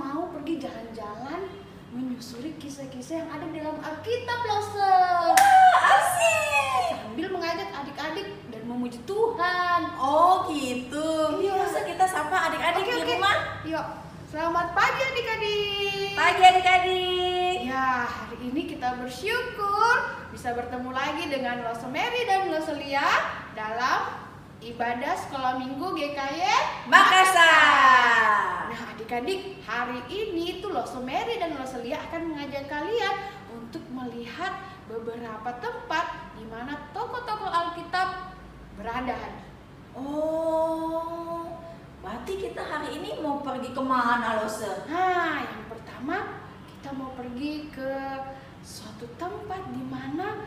mau pergi jalan-jalan menyusuri kisah-kisah yang ada dalam Alkitab loh, Sir. Asik. Sambil mengajak adik-adik dan memuji Tuhan. Oh gitu. Iya. Masa kita sapa adik-adik di rumah? Yuk, selamat pagi adik-adik. Pagi adik-adik. Ya, hari ini kita bersyukur bisa bertemu lagi dengan Rosemary dan Roselia dalam ibadah sekolah minggu GKY Makassar. Nah adik-adik, hari ini tuh Rosemary dan Roselia akan mengajak kalian untuk melihat beberapa tempat di mana tokoh-tokoh Alkitab berada. Oh, berarti kita hari ini mau pergi kemana, Lose? Nah, yang pertama kita mau pergi ke suatu tempat di mana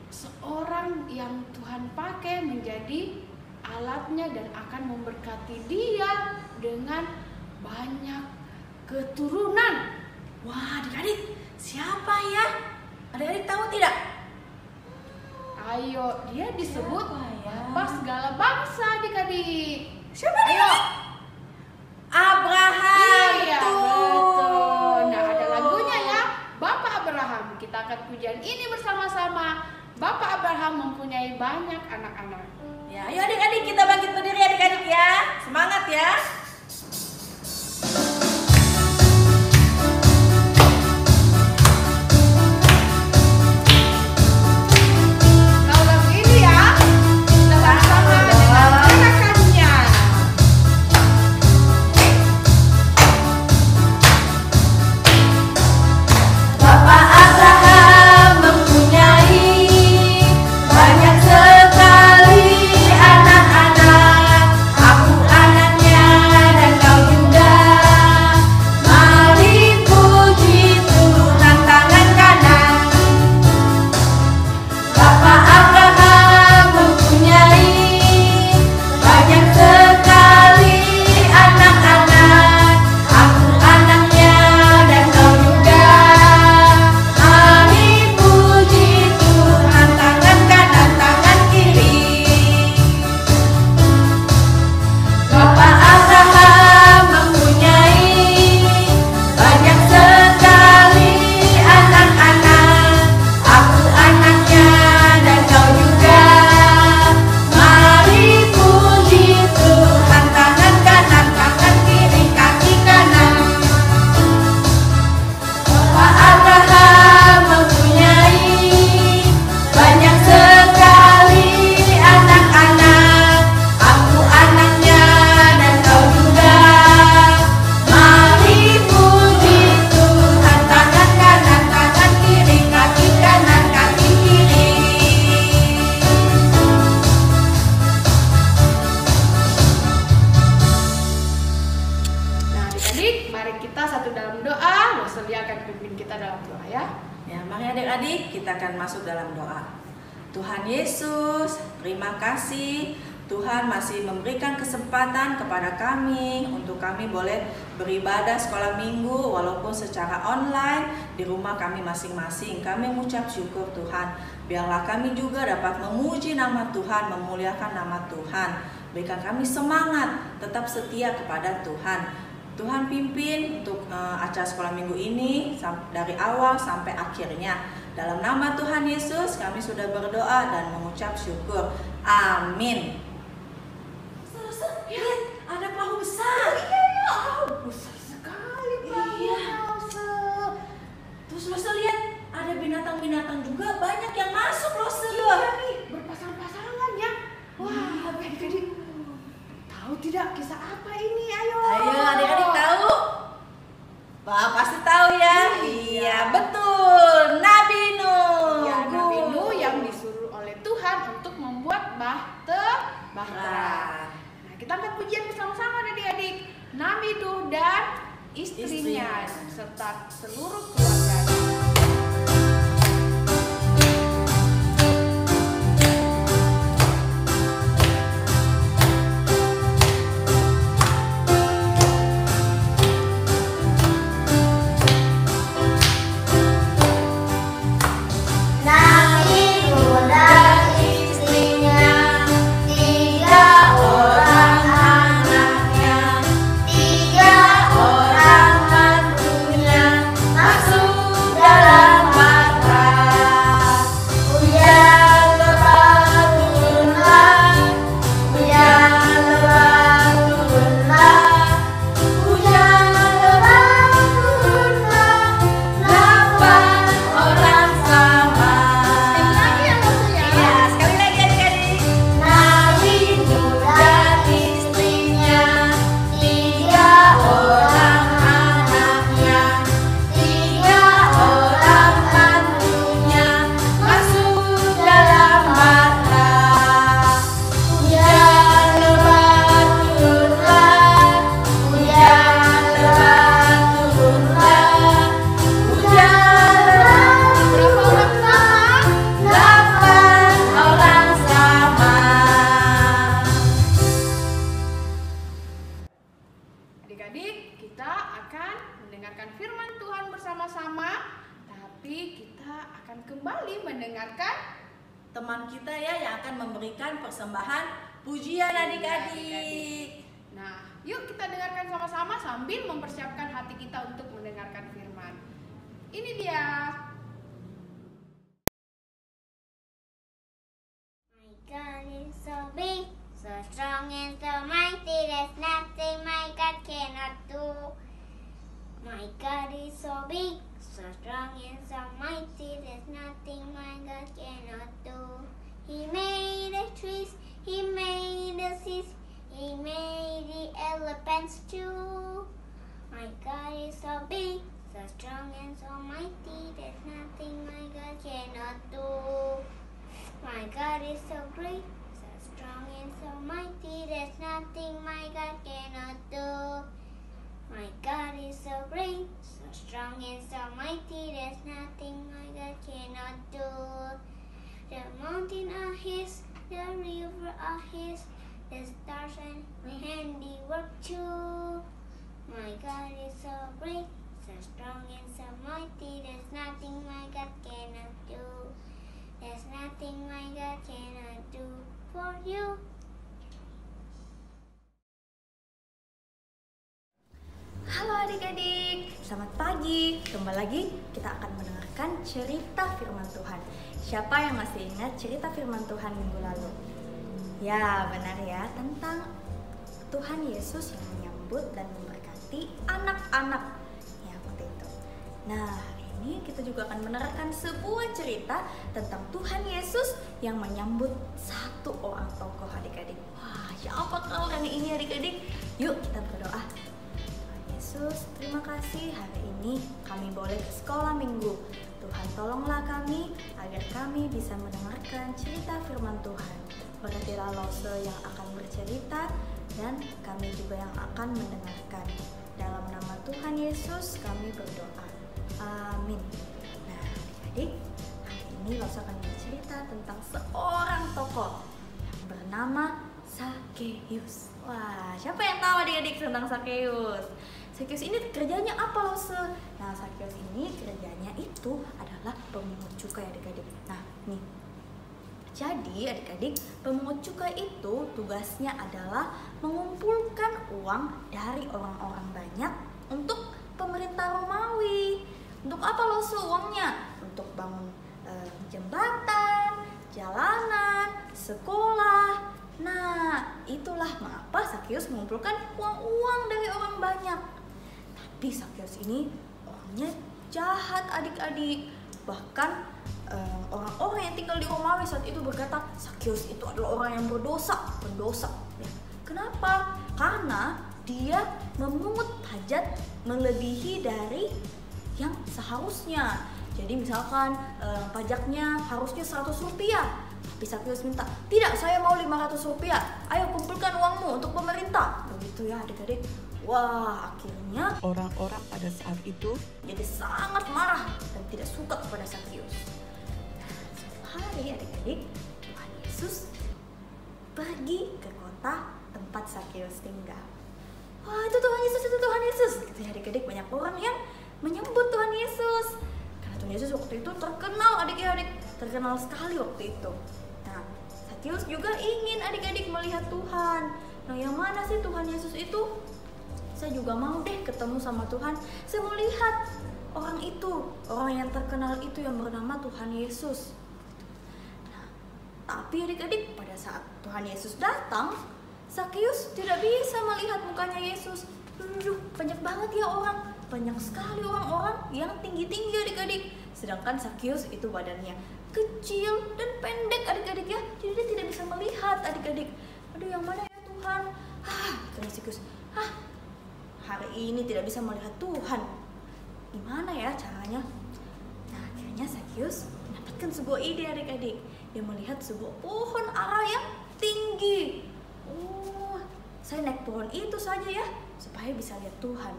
seorang yang Tuhan pakai menjadi alatnya dan akan memberkati dia dengan banyak keturunan. Wah, adik-adik, siapa ya? Adik-adik tahu tidak? Ayo, dia disebut Siapa ya? Bapak segala bangsa adik-adik. Siapa dia? Ayo. Abraham. Iya, betul. Nah, ada lagunya ya, Bapak Abraham. Kita akan pujian ini bersama-sama. Bapak Abraham mempunyai banyak anak-anak. Ya, ayo adik-adik kita bangkit berdiri adik-adik ya. Semangat ya. Tahu lagu ini ya? Kita sama-sama dengan gerakannya. Bapak Abraham mempunyai banyak sekali anak-anak. Aku anaknya dan kau juga. Mari puji Tuhan tangan kanan. Bapak Abraham mempunyai banyak sekali anak-anak. Aku anaknya dan kau juga. Mari puji Tuhan tangan kanan tangan kiri. Bapak Abraham mempunyai banyak sekali anak-anak. Aku anaknya dan kau juga. Mari puji Tuhan tangan kanan tangan kiri kaki kanan. Bapak Abraham mempunyai banyak sekali anak-anak. Aku anaknya dan kau juga. Mari puji Tuhan tangan kanan tangan kiri kaki kanan kaki kiri. Nah adik-adik, mari kita satu dalam doa. Roselia akan pimpin kita dalam doa ya. Ya, mari adik-adik kita akan masuk dalam doa. Tuhan Yesus, terima kasih Tuhan masih memberikan kesempatan kepada kami untuk kami boleh beribadah sekolah minggu walaupun secara online di rumah kami masing-masing. Kami mengucap syukur Tuhan. Biarlah kami juga dapat memuji nama Tuhan, memuliakan nama Tuhan. Berikan kami semangat, tetap setia kepada Tuhan. Tuhan pimpin untuk acara sekolah minggu ini dari awal sampai akhirnya. Dalam nama Tuhan Yesus kami sudah berdoa dan mengucap syukur. Amin. Lihat, ada perahu besar. Besar sekali Iya. Terus Lose lihat, ada binatang-binatang juga banyak yang masuk Lose. Iya nih, berpasang-pasangan ya. Wah, adik-adik tahu tidak kisah apa ini? Ayo. Ayo adik-adik tahu? Wah, pasti tahu ya. Iya, betul. Nabi Nuh. Ya, Nabi Nuh yang disuruh oleh Tuhan untuk membuat bahtera. Nah, kita angkat pujian bersama-sama adik-adik. Nabi Nuh dan istrinya serta seluruh keluarganya. Nabi Nuh dan istrinya, 3 orang anaknya, 3 orang adik-adik, kita akan mendengarkan firman Tuhan bersama-sama, tapi kita akan kembali mendengarkan teman kita ya yang akan memberikan persembahan pujian adik-adik. Nah, yuk kita dengarkan sama-sama sambil mempersiapkan hati kita untuk mendengarkan firman. Ini dia. My God is so big, so strong and so mighty, there's nothing my God cannot do. My God is so big, so strong and so mighty, there's nothing my God cannot do. He made the trees, He made the seas, He made the elephants too. My God is so big, so strong and so mighty, there's nothing my God cannot do. My God is so great, so strong and so mighty, there's nothing my God cannot do. My God is so great, so strong and so mighty, there's nothing my God cannot do. The mountains are His, the river are His, the stars and my handiwork too. My God is so great, so strong and so mighty, there's nothing my God cannot do. There's nothing my God cannot do for you. Halo adik-adik, selamat pagi. Kembali lagi kita akan mendengarkan cerita firman Tuhan. Siapa yang masih ingat cerita firman Tuhan minggu lalu? Ya, benar ya, tentang Tuhan Yesus yang menyambut dan memberkati anak-anak. Ya, seperti itu. Nah, hari ini kita juga akan mendengarkan sebuah cerita tentang Tuhan Yesus yang menyambut satu orang tokoh adik-adik. Wah, siapa orang ini adik-adik? Yuk kita berdoa. Yesus, terima kasih hari ini kami boleh ke sekolah minggu. Tuhan tolonglah kami agar kami bisa mendengarkan cerita firman Tuhan. Berkatilah Lose yang akan bercerita dan kami juga yang akan mendengarkan. Dalam nama Tuhan Yesus kami berdoa. Amin. Nah adik-adik, hari ini Lose akan bercerita tentang seorang tokoh yang bernama Sakeus. Wah, siapa yang tahu adik-adik tentang Sakeus? Sakeus ini kerjanya apa Lose? Nah, Sakeus ini kerjanya itu adalah pemungut cukai adik-adik. Nah, nih. Jadi adik-adik, pemungut cukai itu tugasnya adalah mengumpulkan uang dari orang-orang banyak untuk pemerintah Romawi. Untuk apa Lose uangnya? Untuk bangun jembatan, jalanan, sekolah. Nah, itulah mengapa Sakeus mengumpulkan uang-uang dari orang banyak. Tapi Sakeus ini orangnya jahat adik-adik. Bahkan orang-orang yang tinggal di Romawi saat itu berkata Sakeus itu adalah orang yang pendosa. Ya. Kenapa? Karena dia memungut pajak melebihi dari yang seharusnya. Jadi misalkan pajaknya harusnya 100 rupiah. Tapi Sakeus minta, tidak, saya mau 500 rupiah. Ayo kumpulkan uangmu untuk pemerintah. Begitu ya adik-adik. Wah, akhirnya orang-orang pada saat itu jadi sangat marah dan tidak suka kepada Sakeus. Suatu hari adik-adik, Tuhan Yesus pergi ke kota tempat Sakeus tinggal. Wah, itu Tuhan Yesus. Gitu ya adik-adik, banyak orang yang menyambut Tuhan Yesus. Karena Tuhan Yesus waktu itu terkenal adik-adik, terkenal sekali waktu itu. Nah, Sakeus juga ingin adik-adik melihat Tuhan. Nah, yang mana sih Tuhan Yesus itu? Saya juga mau deh ketemu sama Tuhan. Saya mau lihat orang itu, orang yang terkenal itu yang bernama Tuhan Yesus. Nah, tapi adik-adik, pada saat Tuhan Yesus datang, Sakeus tidak bisa melihat mukanya Yesus. Banyak banget ya orang, banyak sekali orang-orang yang tinggi-tinggi adik-adik. Sedangkan Sakeus itu badannya kecil dan pendek adik-adik ya, jadi dia tidak bisa melihat adik-adik. Aduh, yang mana ya Tuhan? Kata Sakeus, hari ini tidak bisa melihat Tuhan. Gimana ya caranya? Nah, akhirnya Sakeus mendapatkan sebuah ide adik-adik. Dia melihat sebuah pohon ara yang tinggi. Saya naik pohon itu saja ya, supaya bisa lihat Tuhan.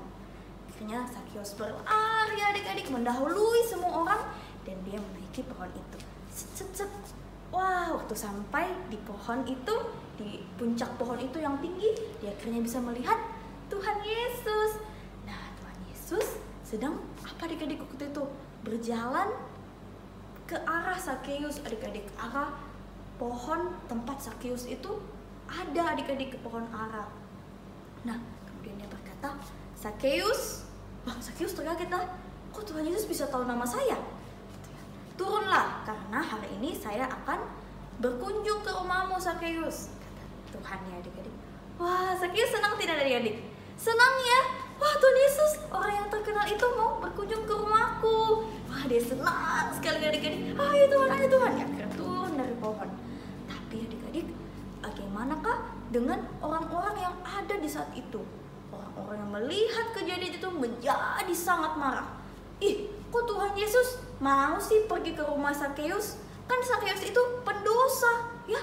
Akhirnya Sakeus berlari adik-adik, mendahului semua orang, dan dia menaiki pohon itu. Set. Wah, waktu sampai di pohon itu, di puncak pohon itu yang tinggi, dia akhirnya bisa melihat Tuhan Yesus. Nah, Tuhan Yesus sedang apa adik-adik waktu itu? Berjalan ke arah Sakeus adik-adik, arah pohon tempat Sakeus itu ada adik-adik, ke pohon ara. Nah, kemudian dia berkata, Sakeus. Wah, Sakeus terkaget lah. Kok Tuhan Yesus bisa tahu nama saya? Turunlah, karena hari ini saya akan berkunjung ke rumahmu Sakeus, kata Tuhan ya adik-adik. Wah, Sakeus senang tidak adik-adik? Senang ya. Wah, Tuhan Yesus, orang yang terkenal itu mau berkunjung ke rumahku. Wah, dia senang sekali adik-adik. Ayo Tuhan, ya akhirnya turun dari pohon. Tapi adik-adik, bagaimanakah dengan orang-orang yang ada di saat itu? Orang-orang yang melihat kejadian itu menjadi sangat marah. Ih, kok Tuhan Yesus mau sih pergi ke rumah Sakeus? Kan Sakeus itu pendosa, ya.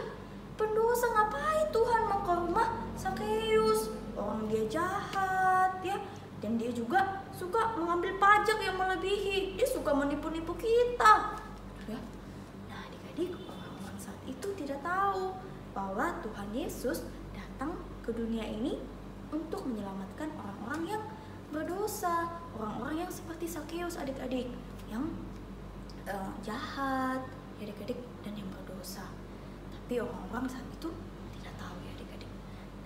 Pendosa, ngapain Tuhan mau ke rumah Sakeus? Orang dia jahat, ya. Dan dia juga suka mengambil pajak yang melebihi. Dia suka menipu-nipu kita, ya. Nah, adik-adik, orang-orang saat itu tidak tahu bahwa Tuhan Yesus datang ke dunia ini untuk menyelamatkan orang-orang yang berdosa, orang-orang yang seperti Sakeus adik-adik, yang jahat, ya adik-adik, dan yang berdosa. Tapi orang-orang saat itu tidak tahu ya adik-adik.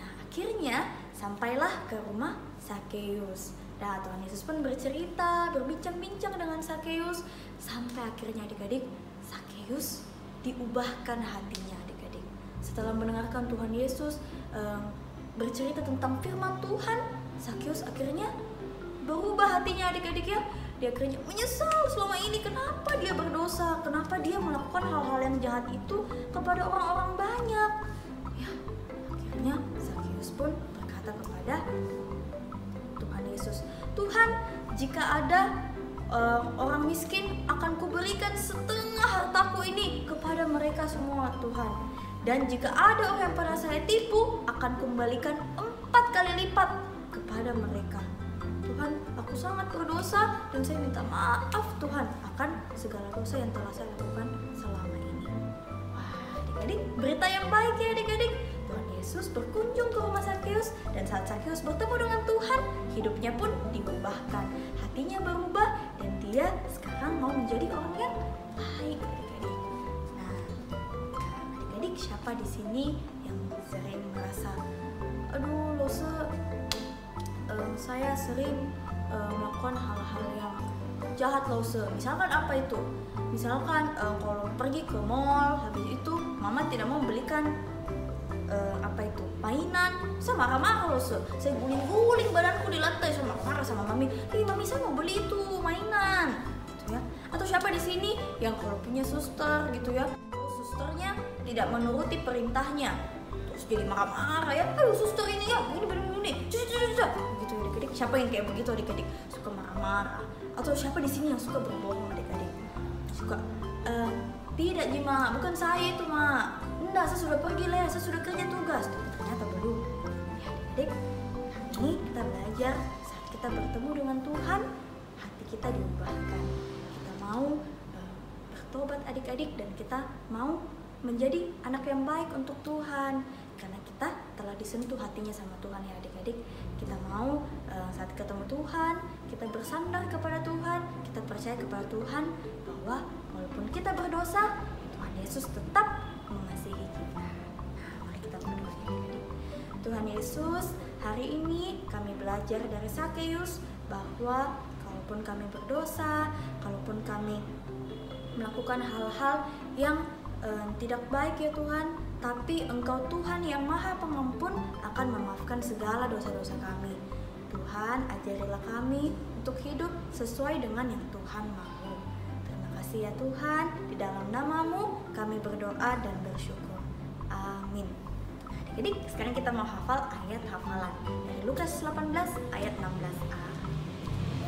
Nah, akhirnya sampailah ke rumah Sakeus. Nah, Tuhan Yesus pun bercerita, berbincang-bincang dengan Sakeus, sampai akhirnya adik-adik, Sakeus diubahkan hatinya adik-adik. Setelah mendengarkan Tuhan Yesus bercerita tentang firman Tuhan, Sakeus akhirnya berubah hatinya adik-adik ya. Dia akhirnya menyesal selama ini kenapa dia berdosa, kenapa dia melakukan hal-hal yang jahat itu kepada orang-orang banyak. Ya, akhirnya Sakeus pun berkata kepada Tuhan Yesus, Tuhan, jika ada orang miskin, akan kuberikan setengah hartaku ini kepada mereka semua Tuhan. Dan jika ada orang yang pernah saya tipu, akan kembalikan 4 kali lipat kepada mereka. Tuhan, aku sangat berdosa dan saya minta maaf Tuhan akan segala dosa yang telah saya lakukan selama ini. Wah, adik-adik, berita yang baik ya adik-adik. Tuhan Yesus berkunjung ke rumah Sakeus, dan saat Sakeus bertemu dengan Tuhan, hidupnya pun diubahkan. Hatinya berubah dan dia sekarang mau menjadi orang yang baik adik-adik. Nah, adik-adik, siapa di sini yang sering merasa, aduh Lose, saya sering melakukan hal-hal yang jahat Lose. Misalkan apa itu? Misalkan kalau pergi ke mall, habis itu mama tidak mau belikan apa itu mainan, saya marah-marah Lose. Saya guling-guling badanku di lantai, saya marah sama mami. Mami saya mau beli itu mainan, gitu ya. Atau siapa di sini yang kalau punya suster gitu ya, susternya tidak menuruti perintahnya, terus jadi marah-marah ya, aduh suster ini ya, ini gitu adik-adik. Siapa yang kayak begitu adik-adik? Suka marah-marah. Atau siapa di sini yang suka berbohong adik-adik? Suka tidak Jima, bukan saya itu mak. Enggak, saya sudah pergi lah, saya sudah kerja tugas. Ternyata belum. Ya adik-adik, hari ini kita belajar saat kita bertemu dengan Tuhan, hati kita diubahkan. Kita mau bertobat adik-adik, dan kita mau menjadi anak yang baik untuk Tuhan. Karena kita telah disentuh hatinya sama Tuhan ya adik-adik. Kita mau saat ketemu Tuhan, kita bersandar kepada Tuhan, kita percaya kepada Tuhan bahwa walaupun kita berdosa, Tuhan Yesus tetap mengasihi kita. Nah, mari kita berdoa ya adik-adik. Tuhan Yesus, hari ini kami belajar dari Sakeus bahwa kalaupun kami berdosa, kalaupun kami melakukan hal-hal yang tidak baik ya Tuhan, tapi Engkau Tuhan yang Maha Pengampun akan memaafkan segala dosa-dosa kami. Tuhan, ajarilah kami untuk hidup sesuai dengan yang Tuhan mau. Terima kasih ya Tuhan, di dalam nama-Mu kami berdoa dan bersyukur. Amin. Nah, adik-adik, sekarang kita mau hafal ayat hafalan dari Lukas 18 ayat 16a.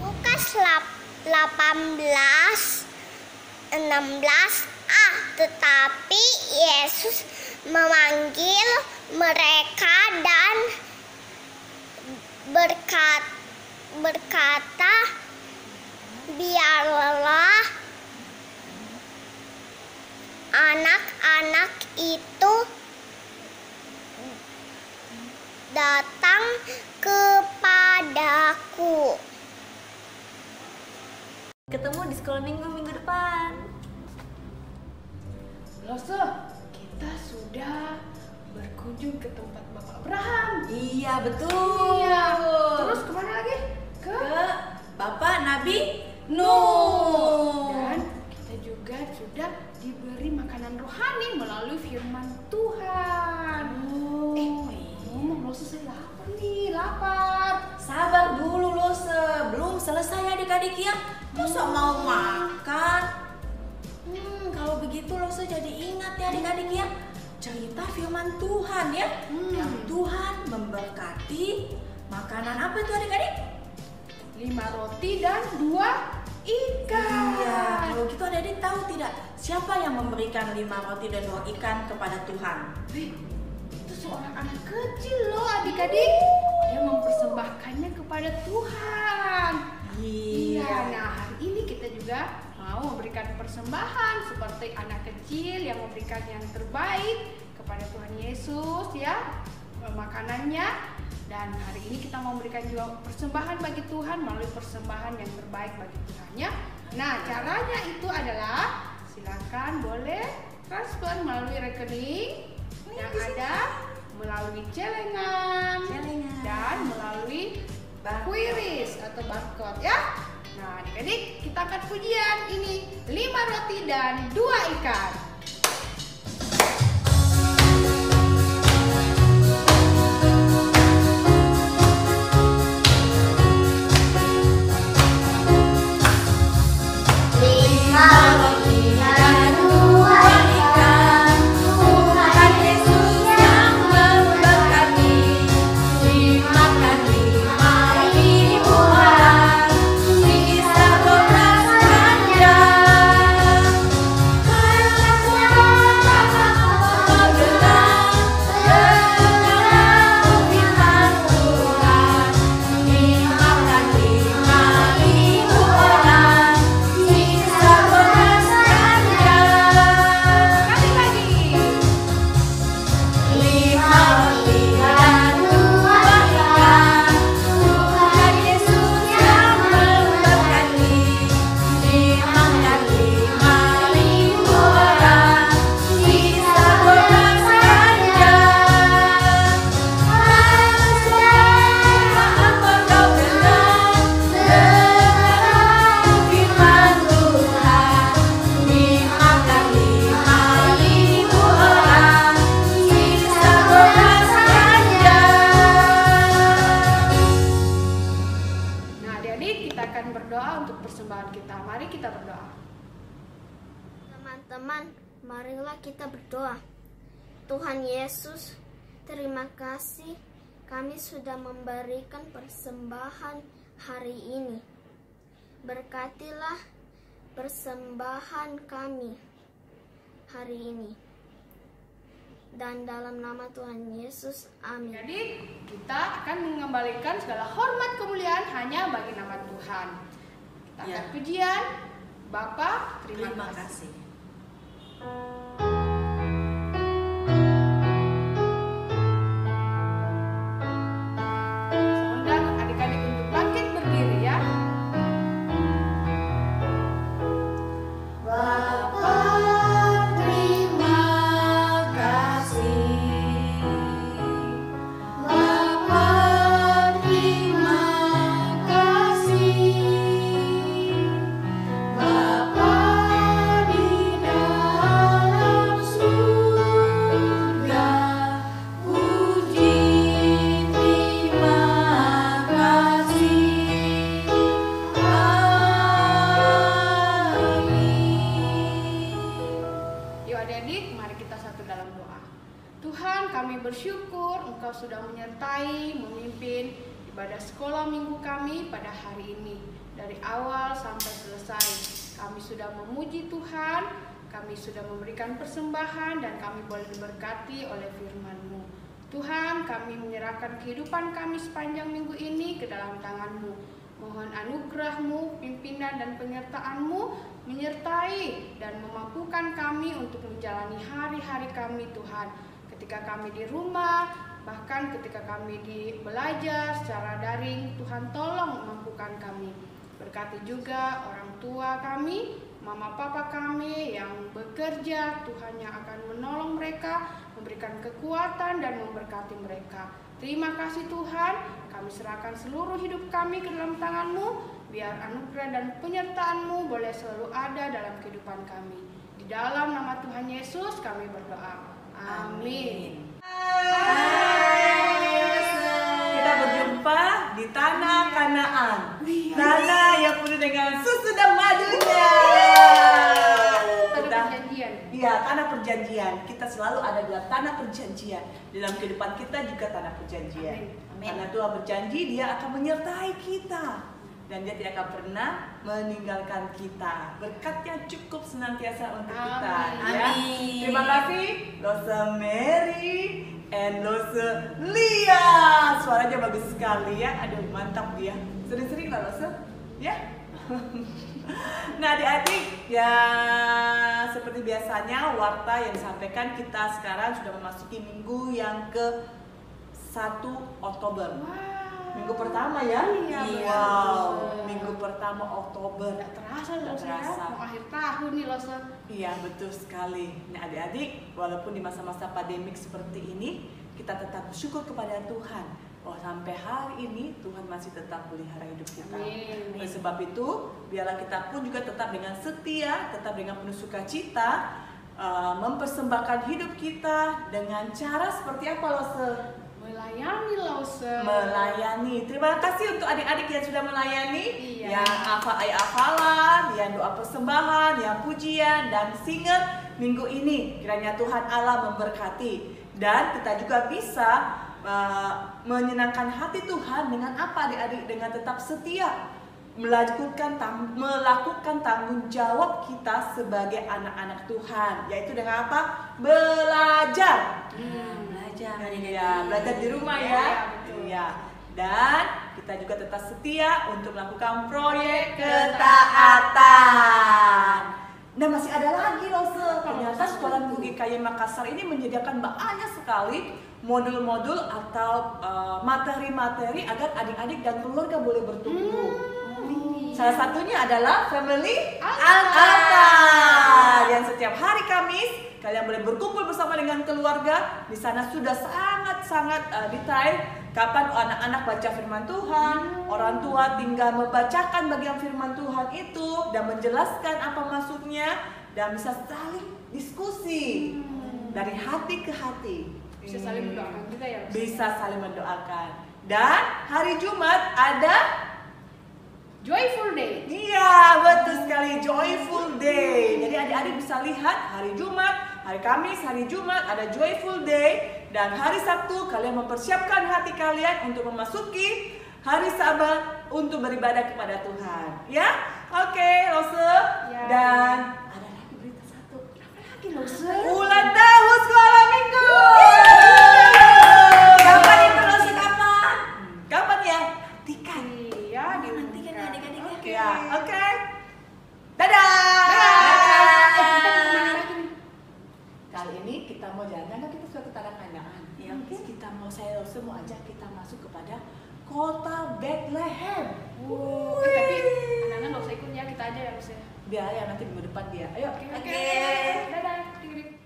Lukas 18:16a. Tetapi Yesus memanggil mereka dan berkata, biarlah anak-anak itu datang kepada di sekolah minggu depan. Lose, kita sudah berkunjung ke tempat Bapak Abraham. Iya, betul. Iya. Terus kemana lagi? Ke Bapak Nabi Nuh. Dan kita juga sudah diberi makanan rohani melalui firman Tuhan. Ngomong Lose, saya lapar nih, lapar. Sabar dulu Lose, belum selesai adik-adik ya. Masa mau makan? Kalau begitu Lose jadi ingat ya adik-adik ya, cerita firman Tuhan ya, yang Tuhan memberkati makanan apa itu adik-adik? 5 roti dan 2 ikan. Iya, kalau gitu adik-adik tahu tidak siapa yang memberikan 5 roti dan 2 ikan kepada Tuhan? Itu seorang anak kecil loh adik-adik. Dia mempersembahkannya kepada Tuhan. Iya, nah hari ini kita juga mau memberikan persembahan seperti anak kecil yang memberikan yang terbaik kepada Tuhan Yesus ya, makanannya. Dan hari ini kita mau memberikan juga persembahan bagi Tuhan melalui persembahan yang terbaik bagi Tuhan ya. Nah, caranya itu adalah silakan boleh transfer melalui rekening yang ada, melalui celengan dan melalui QRIS atau barcode ya. Nah, adik-adik, kita akan pujian ini 5 roti dan 2 ikan. Teman-teman, marilah kita berdoa. Tuhan Yesus, terima kasih kami sudah memberikan persembahan hari ini. Berkatilah persembahan kami hari ini. Dan dalam nama Tuhan Yesus, amin. Jadi kita akan mengembalikan segala hormat kemuliaan hanya bagi nama Tuhan. Kita akan pujian. Bapak, terima kasih. Undang adik-adik untuk bangkit berdiri ya. Bapak, terima kasih. Bapak, terima kasih. Bapak di dalam surga, puji terima kasih. Yuk adik-adik, mari kita satu dalam doa. Tuhan, kami bersyukur Engkau sudah menyertai, memimpin ibadah sekolah minggu kami pada hari ini. Dari awal sampai selesai, kami sudah memuji Tuhan, kami sudah memberikan persembahan, dan kami boleh diberkati oleh firman-Mu. Tuhan, kami menyerahkan kehidupan kami sepanjang minggu ini ke dalam tangan-Mu. Mohon anugerah-Mu, pimpinan dan penyertaan-Mu menyertai dan memampukan kami untuk menjalani hari-hari kami Tuhan. Ketika kami di rumah, bahkan ketika kami belajar secara daring, Tuhan tolong mampukan kami. Berkati juga orang tua kami, mama papa kami yang bekerja. Tuhan yang akan menolong mereka, memberikan kekuatan dan memberkati mereka. Terima kasih Tuhan, kami serahkan seluruh hidup kami ke dalam tangan-Mu. Biar anugerah dan penyertaan-Mu boleh selalu ada dalam kehidupan kami. Di dalam nama Tuhan Yesus kami berdoa. Amin. Kita berjumpa di tanah Kanaan, tanah yang penuh dengan susu dan madunya. Tanah perjanjian. Iya, tanah perjanjian. Kita selalu ada dalam tanah perjanjian. Dalam kehidupan kita juga tanah perjanjian. Amin. Karena Tuhan berjanji Dia akan menyertai kita. Dan Dia tidak akan pernah meninggalkan kita. Berkatnya cukup senantiasa untuk kita. Amin. Ya. Amin. Terima kasih Lose Mary and Lose Lia. Suaranya bagus sekali ya. Aduh, mantap dia. Sering-sering lah Lose. Ya. Nah adik-adik, ya seperti biasanya warta yang disampaikan kita sekarang sudah memasuki minggu yang ke 1 Oktober. Minggu pertama ya? Iya, Wow, betul. minggu pertama Oktober. Tidak terasa Nggak loh saya, terasa. mau akhir tahun nih loh. Iya, betul sekali. Nah adik-adik, walaupun di masa-masa pandemik seperti ini, kita tetap bersyukur kepada Tuhan. Oh, sampai hari ini Tuhan masih tetap pelihara hidup kita. Amin. Oleh sebab itu, biarlah kita pun juga tetap dengan setia, tetap dengan penuh sukacita, mempersembahkan hidup kita dengan cara seperti apa Lose? Melayani loh. Melayani. Terima kasih untuk adik-adik yang sudah melayani, Iya. yang hafalan, yang doa persembahan, yang pujian dan singer minggu ini. Kiranya Tuhan Allah memberkati dan kita juga bisa menyenangkan hati Tuhan dengan apa adik-adik? Dengan tetap setia melakukan tanggung jawab kita sebagai anak-anak Tuhan, yaitu dengan apa? Belajar. Belajar. Ya, belajar di rumah Iya, ya. betul. Iya. Dan kita juga tetap setia untuk melakukan proyek ketaatan. Nah, masih ada lagi Lose. Ternyata Sekolah Minggu GKY Makassar ini menyediakan banyak sekali modul-modul atau materi-materi agar adik-adik dan keluarga boleh bertumbuh. Salah satunya adalah Family Altar yang setiap hari Kamis kalian boleh berkumpul bersama dengan keluarga. Di sana sudah sangat-sangat detail kapan anak-anak baca firman Tuhan, orang tua tinggal membacakan bagian firman Tuhan itu dan menjelaskan apa maksudnya dan bisa saling diskusi dari hati ke hati. Bisa saling mendoakan juga ya. Bisa saling mendoakan. Dan hari Jumat ada Joyful Day. iya, betul sekali, Joyful Day. Jadi adik-adik bisa lihat hari Jumat, hari Kamis, hari Jumat ada Joyful Day. Dan hari Sabtu kalian mempersiapkan hati kalian untuk memasuki hari Sabat untuk beribadah kepada Tuhan. Ya, oke, Lose. Ya. Dan ada lagi berita satu. Apa lagi Lose? Ulang tahun sekolah minggu. Kapan itu Lose, kapan? Kapan ya? Nantikan. Iya, Nantikan ya adik-adik ya. Oke. Ya, oke. Dadah. Kita mau kemana lagi nih? Kali ini kita mau jalan karena kita sudah ke Tanah Kanaan. Iya, oke. Kita saya mau ajak kita masuk kepada kota Bethlehem. Tapi anak-anak nggak usah ikut ya, kita aja yang bisa. Biar ya nanti minggu depan dia. Ayo. Oke. Dadah. Dik-dik.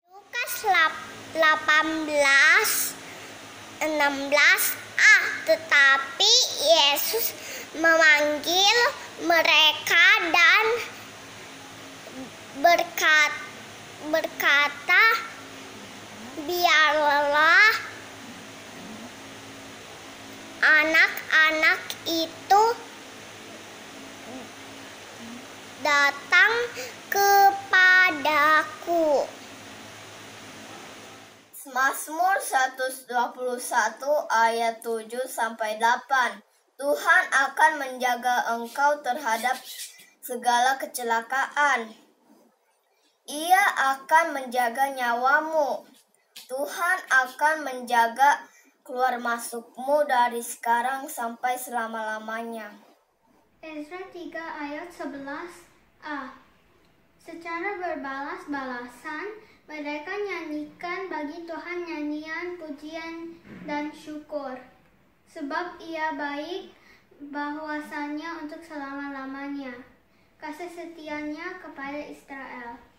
Lukas 18:16a. Tetapi Yesus memanggil mereka dan berkata, biarlah anak-anak itu datang kepadaku. Mazmur 121 ayat 7-8. Tuhan akan menjaga engkau terhadap segala kecelakaan. Ia akan menjaga nyawamu. Tuhan akan menjaga keluar masukmu dari sekarang sampai selama-lamanya. Ezra 3 ayat 11a. Secara berbalas-balasan, mereka nyanyikan bagi Tuhan nyanyian pujian dan syukur. Sebab Ia baik bahwasanya untuk selama-lamanya. Kasih setianya kepada Israel.